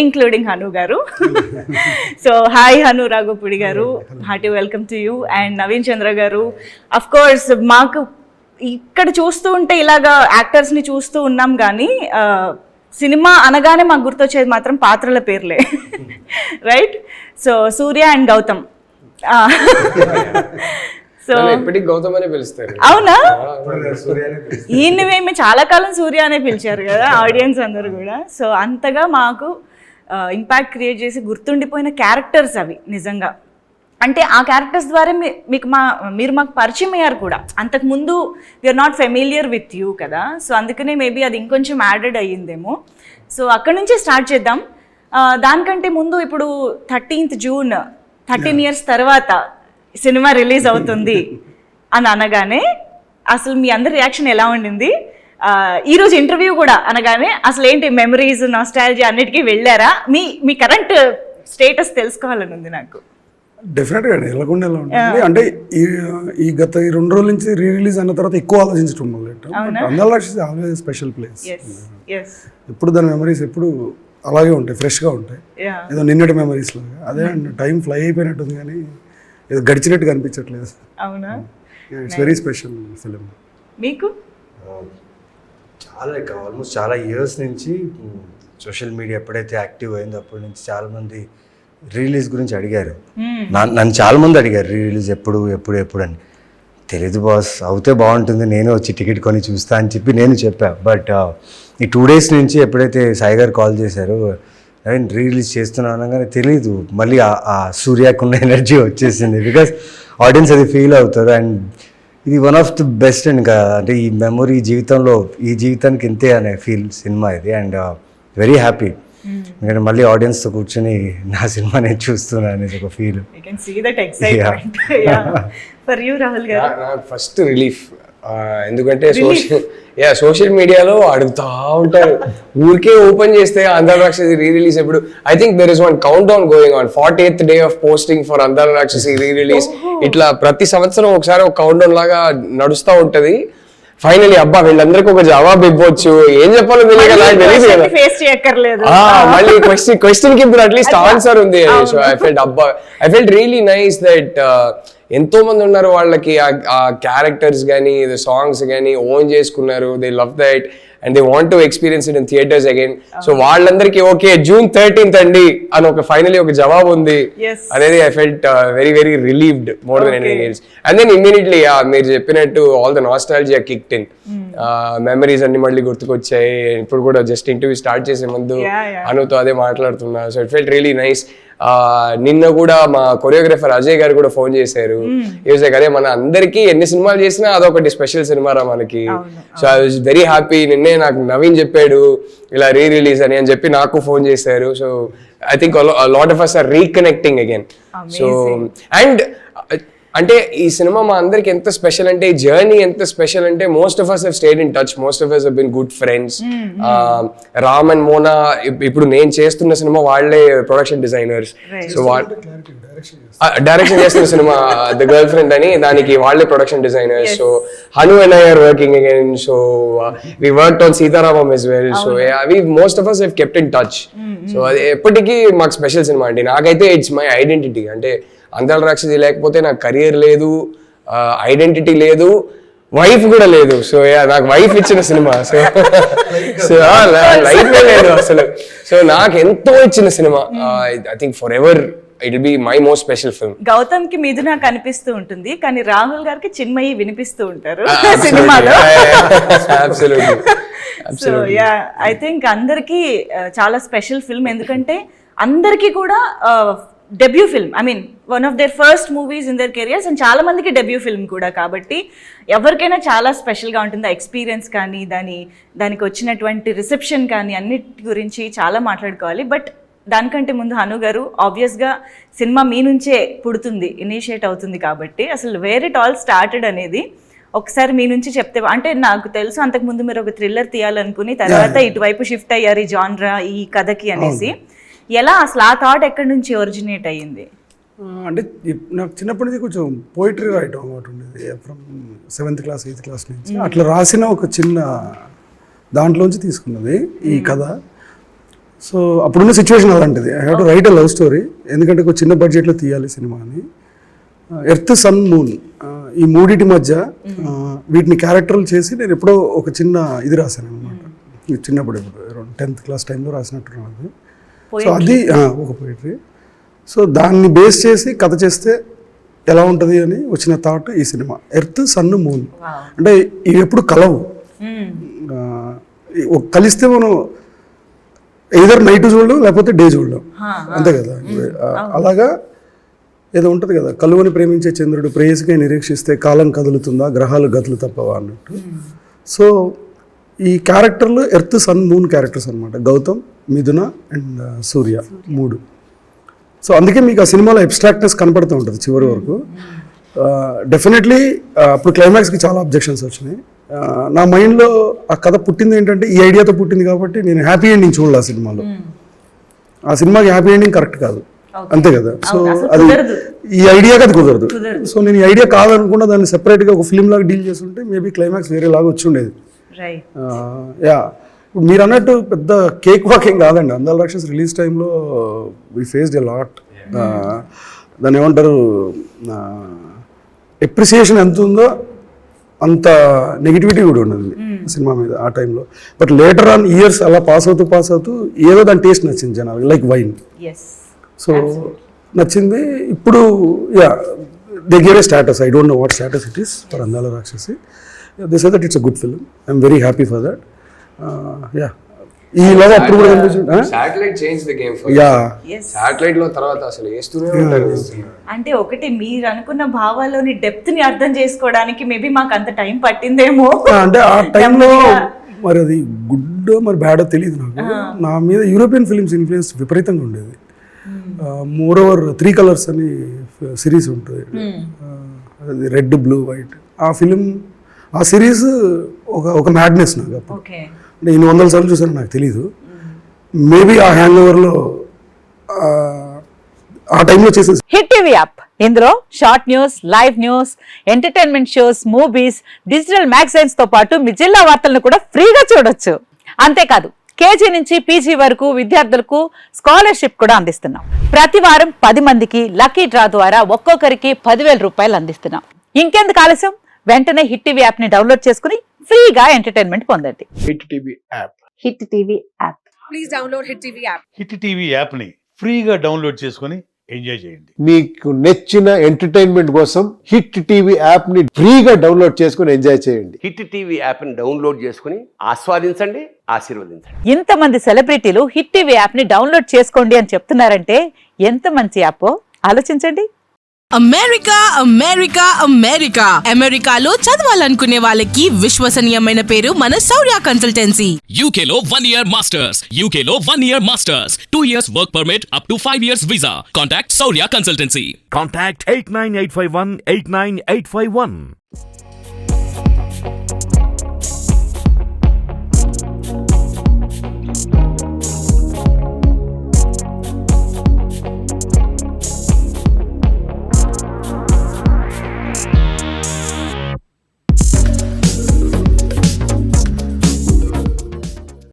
Including Hanu గారు. So hi Hanu Raghavapudi గారు, hearty welcome to you. And Naveen Chandra గారు, అఫ్ కోర్స్ మాకు ఇక్కడ చూస్తూ ఉంటే ఇలాగా యాక్టర్స్ని చూస్తూ ఉన్నాం కానీ సినిమా అనగానే మాకు గుర్తొచ్చేది మాత్రం పాత్రల పేర్లే. Right? So Surya and Gautam. So Gautam అనే పిలుస్తారు. అవునా? ఈయనవేమి చాలా కాలం సూర్య అనే పిలిచారు కదా ఆడియన్స్ అందరూ కూడా. సో అంతగా మాకు ఇంపాక్ట్ క్రియేట్ చేసి గుర్తుండిపోయిన క్యారెక్టర్స్ అవి నిజంగా. అంటే ఆ క్యారెక్టర్స్ ద్వారా మీరు మాకు పరిచయం అయ్యారు కూడా. అంతకుముందు we're not familiar with you కదా. సో అందుకనే మేబీ అది ఇంకొంచెం యాడెడ్ అయ్యిందేమో. సో అక్కడ నుంచే స్టార్ట్ చేద్దాం. దానికంటే ముందు ఇప్పుడు 13th జూన్ 13 years తర్వాత సినిమా రిలీజ్ అవుతుంది అని అనగానే అసలు మీ అందరి రియాక్షన్ ఎలా ఉండింది? ఈరోజు ఇంటర్వ్యూ కూడా అనగానే అసలు ఏంటి మెమరీస్, నాస్టాలజీ అన్నిటికీ వెళ్ళారా? మీ కరెంట్ స్టేటస్ తెలుసుకోవాలని ఉంది నాకు. డెఫినెట్గా వెళ్ళకుండా ఎలా ఉంటుంది అంటే ఈ గత 2 రోజుల నుంచి రిలీజ్ అయిన తర్వాత ఎక్కువ ఆలోచించడం మొదలెట్టాం. అందాల రాక్షసి ఆల్వేస్ స్పెషల్ ప్లేస్. ఎప్పుడు దాని మెమరీస్ ఎప్పుడు అలాగే ఉంటాయి, ఫ్రెష్గా ఉంటాయి. ఏదో నిన్నటి మెమరీస్ లాగా. అదే టైం ఫ్లై అయిపోయినట్టుంది కానీ ఏదో గడిచినట్టు కనిపించట్లేదు. అవునా? It's very special film. మీకు చాలా ఆల్మోస్ట్ చాలా ఇయర్స్ నుంచి సోషల్ మీడియా ఎప్పుడైతే యాక్టివ్ అయిందో అప్పటి నుంచి చాలామంది రిలీజ్ గురించి అడిగారు. నన్ను చాలామంది అడిగారు రిలీజ్ ఎప్పుడు అని. తెలీదు బాస్, అవుతే బాగుంటుంది, నేను వచ్చి టికెట్ కొని చూస్తా అని చెప్పి నేను చెప్పా. బట్ ఈ 2 days నుంచి ఎప్పుడైతే సాయి గారు కాల్ చేశారు, రిలీజ్ చేస్తున్నాను అనగానే తెలీదు, మళ్ళీ ఆ సూర్యకున్న ఎనర్జీ వచ్చేసింది. బికాస్ ఆడియన్స్ అది ఫీల్ అవుతారు. అండ్ ఇది వన్ ఆఫ్ ది బెస్ట్ ఇంకా అంటే ఈ మెమొరీ ఈ జీవితానికి ఇంతే అనే ఫీల్ సినిమా ఇది. అండ్ వెరీ హ్యాపీ ఎందుకంటే మళ్ళీ ఆడియన్స్తో కూర్చొని నా సినిమా నేను చూస్తున్నాను అనేది ఒక ఫీల్. First relief. ఎందుకంటే సోషల్ మీడియాలో అడుగుతా ఉంటారు, ఊరికే ఓపెన్ చేస్తే అందాల రాక్షసి రిలీజ్ ఎప్పుడు. I think there is one count down going on, 48th day of posting for అందాల రాక్షసి రిలీజ్. ఇట్లా ప్రతి సంవత్సరం ఒకసారి ఒక కౌంట్ డౌన్ లాగా నడుస్తూ ఉంటది. ఫైనలీ అబ్బా వీళ్ళందరికీ ఒక జవాబు ఇవ్వచ్చు, ఏం చెప్పాలో తెలియదు కదా. మళ్ళీ క్వశ్చన్ కి ఇప్పుడు అట్లీస్ట్ ఆన్సర్ ఉంది. So I felt really nice that ఎంతో మంది ఉన్నారు వాళ్ళకి ఆ క్యారెక్టర్స్ కానీ సాంగ్స్ కానీ ఓన్ చేసుకున్నారు. They love that and they want to experience it in theatres again. So వాళ్ళందరికీ ఓకే June 13th అండి అని ఒక ఫైనలీ ఒక జవాబు ఉంది అనేది I felt very very relieved more than anything else. And then immediately మీరు చెప్పినట్టు all the nostalgia kicked in. Memories అన్ని మళ్ళీ గుర్తుకొచ్చాయి. ఇప్పుడు కూడా జస్ట్ ఇంటర్వ్యూ స్టార్ట్ చేసే ముందు అనుతో అదే మాట్లాడుతున్నా. So it felt really nice. నిన్న కూడా మా కొరియోగ్రాఫర్ అజయ్ గారు కూడా ఫోన్ చేశారు. అదే మన అందరికి ఎన్ని సినిమాలు చేసినా అదొకటి స్పెషల్ సినిమా రా మనకి. So I was very happy. నిన్నే నాకు నవీన్ చెప్పాడు ఇలా రిలీజ్ అని చెప్పి నాకు ఫోన్ చేశారు. So I think lot of us are reconnecting again. So and అంటే ఈ సినిమా మా అందరికి ఎంత స్పెషల్ అంటే, ఈ జర్నీ ఎంత స్పెషల్ అంటే, most of us have stayed in touch, most of us have been good friends. Ram and Mona ఇప్పుడు నేను చేస్తున్న సినిమా వాళ్ళే ప్రొడక్షన్ డిజైనర్స్. సో డైరెక్షన్ చేస్తున్న సినిమా ద గర్ల్ ఫ్రెండ్ అని, దానికి వాళ్ళే production designers. So Hanu and I are working again. So we worked on Sitaramam as well. So we most of us have kept in touch. So అది ఎప్పటికీ మాకు special cinema అండి. నాకైతే it's my identity. అంటే అందాల రాక్షసి లేకపోతే నాకు కెరియర్ లేదు, ఐడెంటిటీ లేదు, వైఫ్ కూడా లేదు. సో నాకు వైఫ్ ఇచ్చిన సినిమా. సో లైఫ్ లేదు అసలు. సో నాకు ఎంతో ఇచ్చిన cinema. I think forever it will be my most special film. Gautam కి మీద నాకు అనిపిస్తూ ఉంటుంది, కానీ రాహుల్ గారికి చిన్మయి వినిపిస్తూ ఉంటారు సినిమాలో. సో యా ఐ థింక్ అందరికి చాలా స్పెషల్ ఫిల్మ్. ఎందుకంటే అందరికీ కూడా debut film, I mean one of their first movies in there careers. And చాలా మందికి డెబ్యూ ఫిల్మ్ కూడా, కాబట్టి ఎవరికైనా చాలా స్పెషల్గా ఉంటుంది. ఆ ఎక్స్పీరియన్స్ కానీ దానికి వచ్చినటువంటి రిసెప్షన్ కానీ అన్నిటి గురించి చాలా మాట్లాడుకోవాలి. బట్ దానికంటే ముందు హను గారు, ఆబ్వియస్గా సినిమా మీ నుంచే పుడుతుంది, ఇనిషియేట్ అవుతుంది, కాబట్టి అసలు వేర్ ఇట్ ఆల్ స్టార్టెడ్ అనేది ఒకసారి మీ నుంచి చెప్తే. అంటే నాకు తెలుసు అంతకుముందు మీరు ఒక థ్రిల్లర్ తీయాలనుకుని తర్వాత ఇటువైపు షిఫ్ట్ అయ్యారు ఈ జాన్రా, ఈ కథకి అనేసి. ఎలా అసలు ఆ థాట్ ఎక్కడి నుంచి ఒరిజినేట్ అయ్యింది? అంటే నాకు చిన్నప్పటి నుంచి కొంచెం పోయిటరీ రాయటం అలవాటు ఉండేది. From 7th class 8th class నుంచి అట్లా రాసిన ఒక చిన్న దాంట్లోంచి తీసుకున్నది ఈ కథ. సో అప్పుడున్న సిచ్యువేషన్ అలాంటిది. I have to write a love story, ఎందుకంటే ఒక చిన్న బడ్జెట్లో తీయాలి సినిమా అని. ఎర్త్, సన్, మూన్ ఈ మూడిటి మధ్య వీటిని క్యారెక్టర్లు చేసి నేను ఎప్పుడో ఒక చిన్న ఇది రాశాను అనమాట. చిన్నప్పుడు ఎప్పుడు అరౌండ్ 10th క్లాస్ టైంలో రాసినట్టున్నాను. సో అది ఒక పోయిటరీ. సో దాన్ని బేస్ చేసి కథ చేస్తే ఎలా ఉంటుంది అని వచ్చిన థాట్ ఈ సినిమా. ఎర్త్, సన్, మూన్ అంటే ఇవి ఎప్పుడు కలవు. కలిస్తే మనం ఎయిదర్ నైట్ చూడడం లేకపోతే డే చూడడం, అంతే కదా. అలాగా ఏదో ఉంటుంది కదా, కలువని ప్రేమించే చంద్రుడు ప్రేయసికై నిరీక్షిస్తే కాలం కదులుతుందా, గ్రహాలు గతులు తప్పవా అన్నట్టు. సో ఈ క్యారెక్టర్లు ఎర్త్, సన్, మూన్ క్యారెక్టర్స్ అనమాట. గౌతమ్, మిథున అండ్ సూర్య 3. సో అందుకే మీకు ఆ సినిమాలో అబ్స్ట్రాక్ట్నెస్ కనపడుతూ ఉంటుంది చివరి వరకు. డెఫినెట్లీ అప్పుడు క్లైమాక్స్కి చాలా అబ్జెక్షన్స్ వచ్చినాయి. నా మైండ్లో ఆ కథ పుట్టింది ఏంటంటే ఈ ఐడియాతో పుట్టింది కాబట్టి నేను హ్యాపీ ఎండింగ్ చూడాలి ఆ సినిమాలో. ఆ సినిమాకి హ్యాపీ ఎండింగ్ కరెక్ట్ కాదు, అంతే కదా. సో అది ఈ ఐడియాకి అది కుదరదు. సో నేను ఈ ఐడియా కాదనుకున్నా దాన్ని సెపరేట్గా ఒక ఫిల్మ్ లాగా డీల్ చేస్తుంటే మేబీ క్లైమాక్స్ వేరేలాగా వచ్చి ఉండేది. యా, మీరు అన్నట్టు పెద్ద కేక్ వాకింగ్ కాదండి. అందాల రాక్షస్ రిలీజ్ టైంలో వీ ఫేస్డ్ ఎ లాట్. దాన్ని ఏమంటారు, ఎప్రిసియేషన్ ఎంత ఉందో అంత నెగిటివిటీ కూడా ఉన్నది సినిమా మీద ఆ టైంలో. బట్ లేటర్ ఆన్ ఇయర్స్ అలా పాస్ అవుతూ ఏదో దాని టేస్ట్ నచ్చింది జనాలు, లైక్ వైన్. సో నచ్చింది. ఇప్పుడు yeah, they gave a status. I don't know what status it is for అందాల రాక్షసి. They say that it's a good film. I'm very happy for that. Yeah, ఈ లవ్ అప్పుడు కూడా కనిపించింది. Satellite change the game for yeah, satellite లో తర్వాత అసలు వేస్తూనే ఉంటారు. అంటే ఒకటి మీరు అనుకున్న భావాల్లోని డెప్త్ ని అర్థం చేసుకోవడానికి మేబీ మాకు అంత టైం పట్టిందేమో. అంటే ఆ టైంలో మరి అది గుడ్ మరి బ్యాడో తెలియదు నాకు. నా మీద యూరోపియన్ ఫిలిమ్స్ ఇన్ఫ్లుయెన్స్ విపరీతంగా ఉండేది. మోర్ ఓవర్ 3 కలర్స్ అని సిరీస్ ఉంటుంది, అది రెడ్, బ్లూ, వైట్. ఆ ఫిలిం, ఆ సిరీస్ ఒక మ్యాడ్నెస్ నాకు అప్పుడు. నేను 100 సార్లు చూసాను, నాకు తెలీదు. మేబీ ఆ హ్యాంగ్ ఓవర్లో ఆ టైంలో చేసేసి. హిట్ టీవీ యాప్, ఇందులో short news, live news, entertainment shows, movies, digital magazines తో పాటు మీ జిల్లా వార్తలను కూడా ఫ్రీగా చూడొచ్చు. అంతేకాదు కేజీ నుంచి పీజీ వరకు విద్యార్థులకు స్కాలర్షిప్ కూడా అందిస్తున్నాం. ప్రతి వారం 10 మందికి లక్కీ డ్రా ద్వారా ఒక్కొక్కరికి 10,000 రూపాయలు అందిస్తున్నాం. ఇంకెందుకు ఆలస్యం, వెంటనే హిట్ టీవీ యాప్ ని డౌన్లోడ్ చేసుకుని ఫ్రీగా ఎంటర్టైన్మెంట్ పొందండి. Hit TV app. Hit TV app. Please download hit TV app. Hit TV app ని ఫ్రీగా డౌన్లోడ్ చేసుకుని ఎంజాయ్ చేయండి. మీకు నచ్చిన ఎంటర్టైన్మెంట్ కోసం హిట్ టీవీ యాప్ ని ఫ్రీగా డౌన్లోడ్ చేసుకుని ఎంజాయ్ చేయండి. హిట్ టీవీ యాప్ ని డౌన్లోడ్ చేసుకుని ఆస్వాదించండి, ఆశీర్వదించండి. ఇంతమంది సెలబ్రిటీలు హిట్ టీవీ యాప్ ని డౌన్లోడ్ చేసుకోండి అని చెప్తున్నారంటే ఎంత మంచి యాప్ ఆలోచించండి. అమెరికా అమెరికా అమెరికా అమెరికాలో చదవాలనుకునే వాళ్ళకి విశ్వసనీయమైన పేరు మన శౌర్య కన్సల్టెన్సీ. UK లో 1 year masters. UK లో 1 year masters. 2 years work permit up to 5 years visa. Contact Saurya Consultancy. Contact 89851 89851.